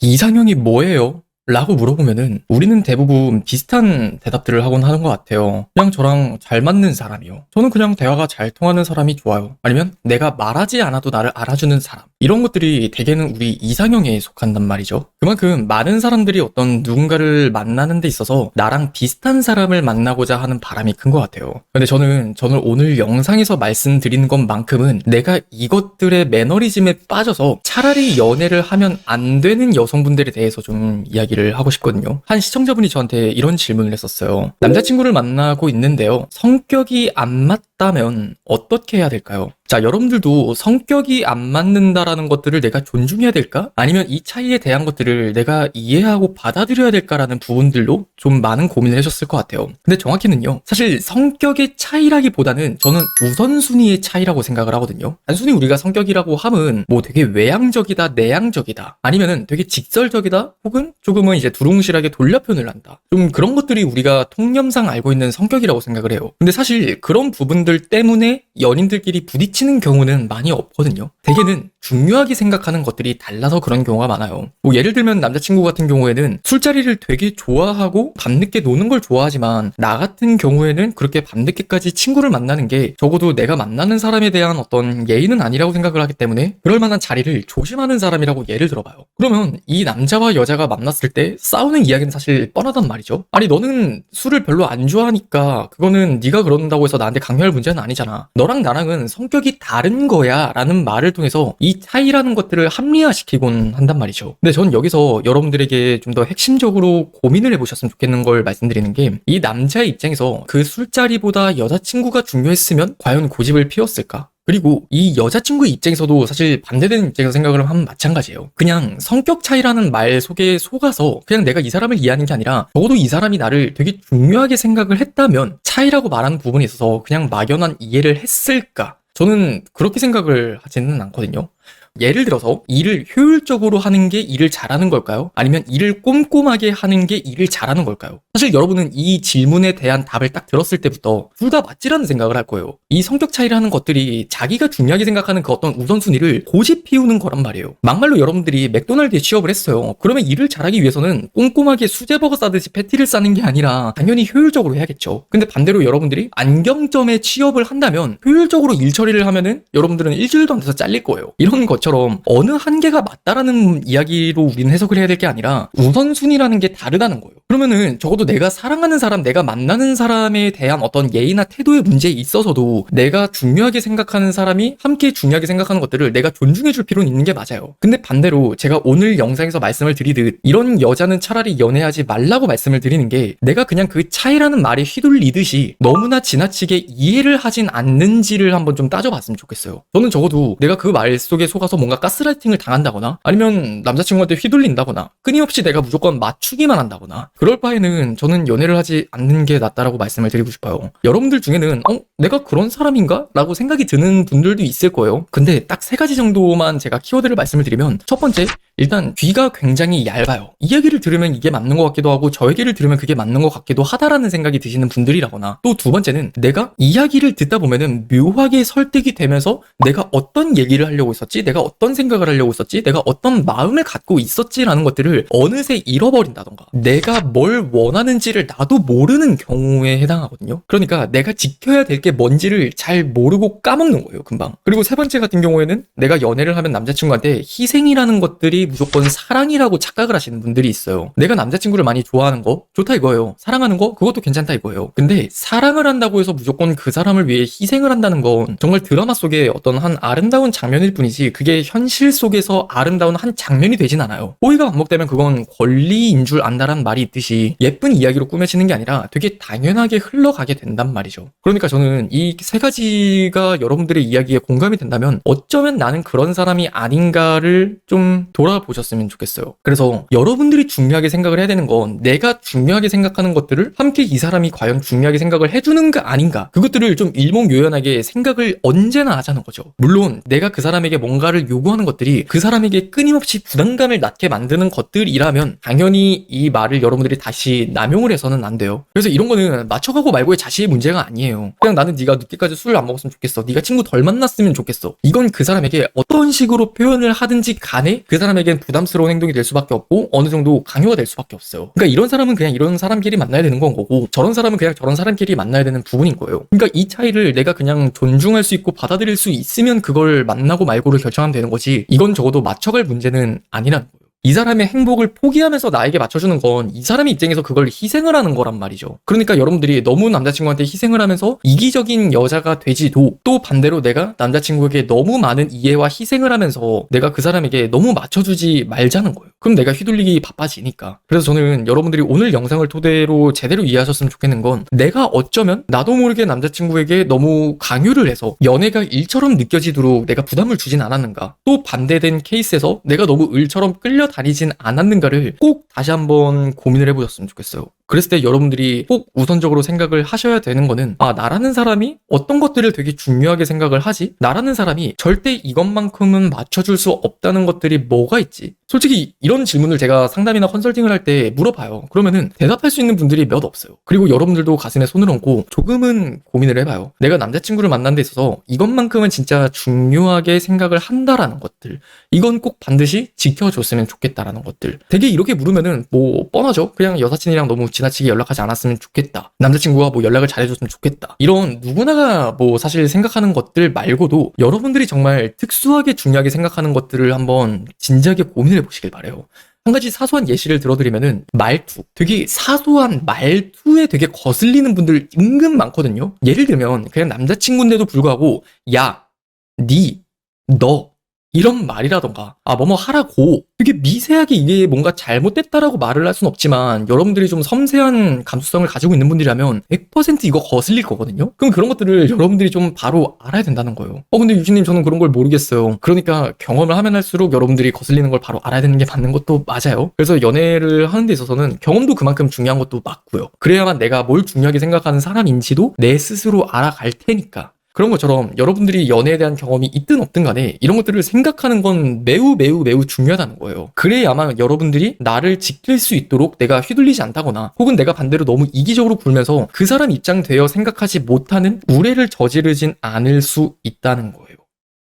이상형이 뭐예요? 라고 물어보면은 우리는 대부분 비슷한 대답들을 하곤 하는 것 같아요. 그냥 저랑 잘 맞는 사람이요. 저는 그냥 대화가 잘 통하는 사람이 좋아요. 아니면 내가 말하지 않아도 나를 알아주는 사람. 이런 것들이 대개는 우리 이상형에 속한단 말이죠. 그만큼 많은 사람들이 어떤 누군가를 만나는 데 있어서 나랑 비슷한 사람을 만나고자 하는 바람이 큰 것 같아요. 근데 저는 오늘 영상에서 말씀드리는 것만큼은 내가 이것들의 매너리즘에 빠져서 차라리 연애를 하면 안 되는 여성분들에 대해서 좀 이야기를 하고 싶거든요. 한 시청자분이 저한테 이런 질문을 했었어요. 남자친구를 만나고 있는데요. 성격이 안 맞다면 어떻게 해야 될까요? 자, 여러분들도 성격이 안 맞는다라는 것들을 내가 존중해야 될까? 아니면 이 차이에 대한 것들을 내가 이해하고 받아들여야 될까라는 부분들로 좀 많은 고민을 하셨을 것 같아요. 근데 정확히는요, 사실 성격의 차이라기보다는 저는 우선순위의 차이라고 생각을 하거든요. 단순히 우리가 성격이라고 함은 뭐 되게 외향적이다, 내향적이다, 아니면은 되게 직설적이다, 혹은 조금은 이제 두루뭉실하게 돌려 표현을 한다. 좀 그런 것들이 우리가 통념상 알고 있는 성격이라고 생각을 해요. 근데 사실 그런 부분들 때문에 연인들끼리 부딪히는 경우는 많이 없거든요. 대개는 중요하게 생각하는 것들이 달라서 그런 경우가 많아요. 뭐 예를 들면 남자친구 같은 경우에는 술자리를 되게 좋아하고 밤늦게 노는 걸 좋아하지만 나 같은 경우에는 그렇게 밤늦게까지 친구를 만나는 게 적어도 내가 만나는 사람에 대한 어떤 예의는 아니라고 생각을 하기 때문에 그럴 만한 자리를 조심하는 사람이라고 예를 들어봐요. 그러면 이 남자와 여자가 만났을 때 싸우는 이야기는 사실 뻔하단 말이죠. 아니, 너는 술을 별로 안 좋아하니까 그거는 네가 그런다고 해서 나한테 강요할 문제는 아니잖아. 너랑 나랑은 성격이 다른 거야 라는 말을 통해서 이 차이라는 것들을 합리화시키곤 한단 말이죠. 근데 전 여기서 여러분들에게 좀 더 핵심적으로 고민을 해보셨으면 좋겠는 걸 말씀드리는 게, 이 남자의 입장에서 그 술자리보다 여자친구가 중요했으면 과연 고집을 피웠을까? 그리고 이 여자친구의 입장에서도 사실 반대되는 입장에서 생각을 하면 마찬가지예요. 그냥 성격 차이라는 말 속에 속아서 그냥 내가 이 사람을 이해하는 게 아니라 적어도 이 사람이 나를 되게 중요하게 생각을 했다면 차이라고 말하는 부분에 있어서 그냥 막연한 이해를 했을까? 저는 그렇게 생각을 하지는 않거든요. 예를 들어서 일을 효율적으로 하는 게 일을 잘하는 걸까요? 아니면 일을 꼼꼼하게 하는 게 일을 잘하는 걸까요? 사실 여러분은 이 질문에 대한 답을 딱 들었을 때부터 둘 다 맞지라는 생각을 할 거예요. 이 성격 차이라는 것들이 자기가 중요하게 생각하는 그 어떤 우선순위를 고집 피우는 거란 말이에요. 막말로 여러분들이 맥도날드에 취업을 했어요. 그러면 일을 잘하기 위해서는 꼼꼼하게 수제버거 싸듯이 패티를 싸는 게 아니라 당연히 효율적으로 해야겠죠. 근데 반대로 여러분들이 안경점에 취업을 한다면 효율적으로 일 처리를 하면은 여러분들은 일주일도 안 돼서 잘릴 거예요. 이런 것처럼 어느 한계가 맞다라는 이야기로 우리는 해석을 해야 될 게 아니라 우선순위라는 게 다르다는 거예요. 그러면은 적어도 내가 사랑하는 사람, 내가 만나는 사람에 대한 어떤 예의나 태도의 문제에 있어서도 내가 중요하게 생각하는 사람이 함께 중요하게 생각하는 것들을 내가 존중해 줄 필요는 있는 게 맞아요. 근데 반대로 제가 오늘 영상에서 말씀을 드리듯 이런 여자는 차라리 연애하지 말라고 말씀을 드리는 게, 내가 그냥 그 차이라는 말에 휘둘리듯이 너무나 지나치게 이해를 하진 않는지를 한번 좀 따져봤으면 좋겠어요. 저는 적어도 내가 그 말 속에 속아서 뭔가 가스라이팅을 당한다거나 아니면 남자친구한테 휘둘린다거나 끊임없이 내가 무조건 맞추기만 한다거나 그럴 바에는 저는 연애를 하지 않는 게 낫다라고 말씀을 드리고 싶어요. 여러분들 중에는 내가 그런 사람인가? 라고 생각이 드는 분들도 있을 거예요. 근데 딱 3가지 정도만 제가 키워드를 말씀을 드리면, 첫 번째, 일단 귀가 굉장히 얇아요. 이 얘기를 들으면 이게 맞는 것 같기도 하고 저 얘기를 들으면 그게 맞는 것 같기도 하다라는 생각이 드시는 분들이라거나, 또 두 번째는 내가 이야기를 듣다 보면은 묘하게 설득이 되면서 내가 어떤 얘기를 하려고 있었지? 내가 어떤 생각을 하려고 있었지? 내가 어떤 마음을 갖고 있었지라는 것들을 어느새 잃어버린다던가 내가 뭘 원하는지를 나도 모르는 경우에 해당하거든요. 그러니까 내가 지켜야 될 게 뭔지를 잘 모르고 까먹는 거예요, 금방. 그리고 세 번째 같은 경우에는 내가 연애를 하면 남자친구한테 희생이라는 것들이 무조건 사랑이라고 착각을 하시는 분들이 있어요. 내가 남자친구를 많이 좋아하는 거 좋다 이거예요. 사랑하는 거 그것도 괜찮다 이거예요. 근데 사랑을 한다고 해서 무조건 그 사람을 위해 희생을 한다는 건 정말 드라마 속에 어떤 한 아름다운 장면일 뿐이지 그게 현실 속에서 아름다운 한 장면이 되진 않아요. 호의가 반복되면 그건 권리인 줄 안다라는 말이 있듯이 예쁜 이야기로 꾸며지는 게 아니라 되게 당연하게 흘러가게 된단 말이죠. 그러니까 저는 이 3가지가 여러분들의 이야기에 공감이 된다면 어쩌면 나는 그런 사람이 아닌가를 좀 돌아보셨으면 좋겠어요. 그래서 여러분들이 중요하게 생각을 해야 되는 건 내가 중요하게 생각하는 것들을 함께 이 사람이 과연 중요하게 생각을 해주는가 아닌가, 그것들을 좀 일목요연하게 생각을 언제나 하자는 거죠. 물론 내가 그 사람에게 뭔가를 요구하는 것들이 그 사람에게 끊임없이 부담감을 낳게 만드는 것들이라면 당연히 이 말을 여러분들이 다시 남용을 해서는 안 돼요. 그래서 이런 거는 맞춰가고 말고의 자식의 문제가 아니에요. 그냥 나는 네가 늦게까지 술을 안 먹었으면 좋겠어, 네가 친구 덜 만났으면 좋겠어, 이건 그 사람에게 어떤 식으로 표현을 하든지 간에 그 사람에게 나에겐 부담스러운 행동이 될 수밖에 없고 어느 정도 강요가 될 수밖에 없어요. 그러니까 이런 사람은 그냥 이런 사람끼리 만나야 되는 건 거고 저런 사람은 그냥 저런 사람끼리 만나야 되는 부분인 거예요. 그러니까 이 차이를 내가 그냥 존중할 수 있고 받아들일 수 있으면 그걸 만나고 말고를 결정하면 되는 거지 이건 적어도 맞춰갈 문제는 아니라는 거예요. 이 사람의 행복을 포기하면서 나에게 맞춰주는 건 이 사람의 입장에서 그걸 희생을 하는 거란 말이죠. 그러니까 여러분들이 너무 남자친구한테 희생을 하면서 이기적인 여자가 되지도 또 반대로 내가 남자친구에게 너무 많은 이해와 희생을 하면서 내가 그 사람에게 너무 맞춰주지 말자는 거예요. 그럼 내가 휘둘리기 바빠지니까. 그래서 저는 여러분들이 오늘 영상을 토대로 제대로 이해하셨으면 좋겠는 건 내가 어쩌면 나도 모르게 남자친구에게 너무 강요를 해서 연애가 일처럼 느껴지도록 내가 부담을 주진 않았는가, 또 반대된 케이스에서 내가 너무 을처럼 끌려다니진 않았는가를 꼭 다시 한번 고민을 해보셨으면 좋겠어요. 그랬을 때 여러분들이 꼭 우선적으로 생각을 하셔야 되는 거는 나라는 사람이 어떤 것들을 되게 중요하게 생각을 하지? 나라는 사람이 절대 이것만큼은 맞춰줄 수 없다는 것들이 뭐가 있지? 솔직히 이런 질문을 제가 상담이나 컨설팅을 할 때 물어봐요. 그러면은 대답할 수 있는 분들이 몇 없어요. 그리고 여러분들도 가슴에 손을 얹고 조금은 고민을 해봐요. 내가 남자친구를 만난 데 있어서 이것만큼은 진짜 중요하게 생각을 한다라는 것들, 이건 꼭 반드시 지켜줬으면 좋겠다라는 것들. 되게 이렇게 물으면은 뭐 뻔하죠. 그냥 여사친이랑 너무 지나치게 연락하지 않았으면 좋겠다, 남자친구가 뭐 연락을 잘해줬으면 좋겠다, 이런 누구나가 뭐 사실 생각하는 것들 말고도 여러분들이 정말 특수하게 중요하게 생각하는 것들을 한번 진지하게 고민해 보시길 바래요. 한 가지 사소한 예시를 들어드리면은 말투. 되게 사소한 말투에 되게 거슬리는 분들 은근 많거든요. 예를 들면 그냥 남자친구인데도 불구하고 야, 니, 너 이런 말이라던가 뭐뭐 하라고, 되게 미세하게 이게 뭔가 잘못됐다라고 말을 할 수는 없지만 여러분들이 좀 섬세한 감수성을 가지고 있는 분들이라면 100% 이거 거슬릴 거거든요. 그럼 그런 것들을 여러분들이 좀 바로 알아야 된다는 거예요. 근데 유진님 저는 그런 걸 모르겠어요. 그러니까 경험을 하면 할수록 여러분들이 거슬리는 걸 바로 알아야 되는 게 맞는 것도 맞아요. 그래서 연애를 하는 데 있어서는 경험도 그만큼 중요한 것도 맞고요. 그래야만 내가 뭘 중요하게 생각하는 사람인지도 내 스스로 알아갈 테니까. 그런 것처럼 여러분들이 연애에 대한 경험이 있든 없든 간에 이런 것들을 생각하는 건 매우 중요하다는 거예요. 그래야만 여러분들이 나를 지킬 수 있도록 내가 휘둘리지 않다거나 혹은 내가 반대로 너무 이기적으로 굴면서 그 사람 입장 되어 생각하지 못하는 우애를 저지르진 않을 수 있다는 거예요.